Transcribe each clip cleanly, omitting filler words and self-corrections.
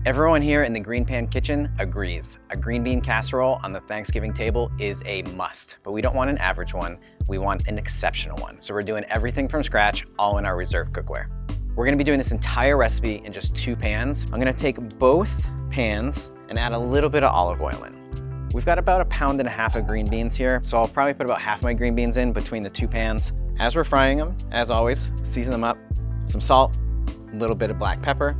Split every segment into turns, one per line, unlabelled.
Everyone here in the GreenPan kitchen agrees. A green bean casserole on the Thanksgiving table is a must, but we don't want an average one. We want an exceptional one. So we're doing everything from scratch, all in our reserve cookware. We're gonna be doing this entire recipe in just 2 pans. I'm gonna take both pans and add a little bit of olive oil in. We've got about 1.5 pounds of green beans here, so I'll probably put about half my green beans in between the 2 pans. As we're frying them, as always, season them up, some salt, a little bit of black pepper,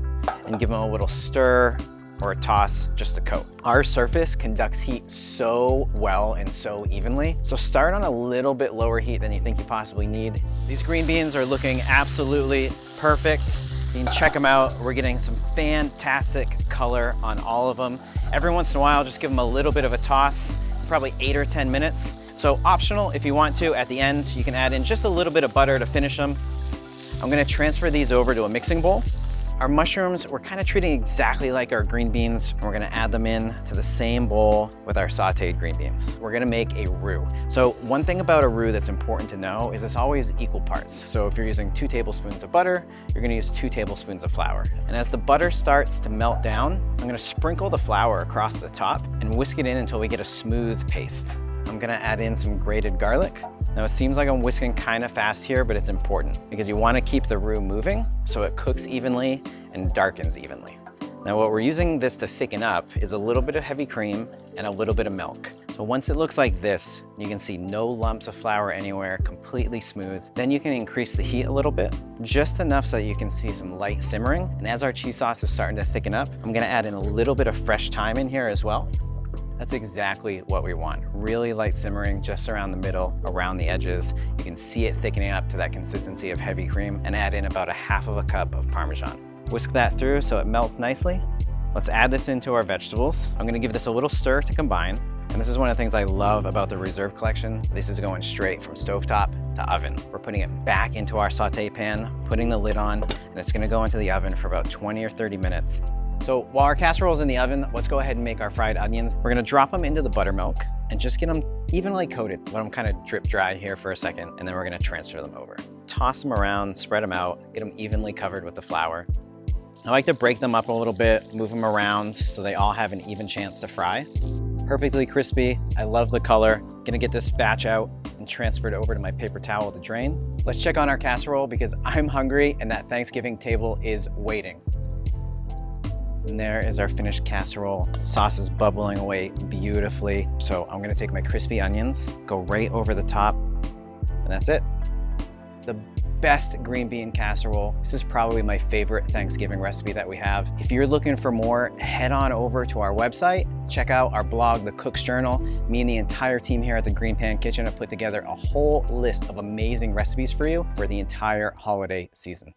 and give them a little stir or a toss just to coat. Our surface conducts heat so well and so evenly, so start on a little bit lower heat than you think you possibly need. These green beans are looking absolutely perfect. You can check them out. We're getting some fantastic color on all of them. Every once in a while, just give them a little bit of a toss, probably 8 or 10 minutes. So optional if you want to, at the end, you can add in just a little bit of butter to finish them. I'm gonna transfer these over to a mixing bowl. Our mushrooms, we're kind of treating exactly like our green beans. We're gonna add them in to the same bowl with our sauteed green beans. We're gonna make a roux. So one thing about a roux that's important to know is it's always equal parts. So if you're using 2 tablespoons of butter, you're gonna use 2 tablespoons of flour. And as the butter starts to melt down, I'm gonna sprinkle the flour across the top and whisk it in until we get a smooth paste. I'm gonna add in some grated garlic. Now it seems like I'm whisking kind of fast here, but it's important because you want to keep the roux moving so it cooks evenly and darkens evenly. Now what we're using this to thicken up is a little bit of heavy cream and a little bit of milk. So once it looks like this, you can see no lumps of flour anywhere, completely smooth. Then you can increase the heat a little bit, just enough so that you can see some light simmering. And as our cheese sauce is starting to thicken up, I'm gonna add in a little bit of fresh thyme in here as well. That's exactly what we want. Really light simmering just around the middle, around the edges. You can see it thickening up to that consistency of heavy cream, and add in about 1/2 cup of Parmesan. Whisk that through so it melts nicely. Let's add this into our vegetables. I'm gonna give this a little stir to combine. And this is one of the things I love about the Reserve collection. This is going straight from stovetop to oven. We're putting it back into our saute pan, putting the lid on, and it's gonna go into the oven for about 20 or 30 minutes. So while our casserole is in the oven, let's go ahead and make our fried onions. We're gonna drop them into the buttermilk and just get them evenly coated. Let them kind of drip dry here for a second, and then we're gonna transfer them over. Toss them around, spread them out, get them evenly covered with the flour. I like to break them up a little bit, move them around so they all have an even chance to fry. Perfectly crispy. I love the color. Gonna get this batch out and transfer it over to my paper towel to drain. Let's check on our casserole because I'm hungry and that Thanksgiving table is waiting. And there is our finished casserole. The sauce is bubbling away beautifully. So I'm gonna take my crispy onions, go right over the top, and that's it. The best green bean casserole. This is probably my favorite Thanksgiving recipe that we have. If you're looking for more, head on over to our website, check out our blog, The Cook's Journal. Me and the entire team here at the GreenPan Kitchen have put together a whole list of amazing recipes for you for the entire holiday season.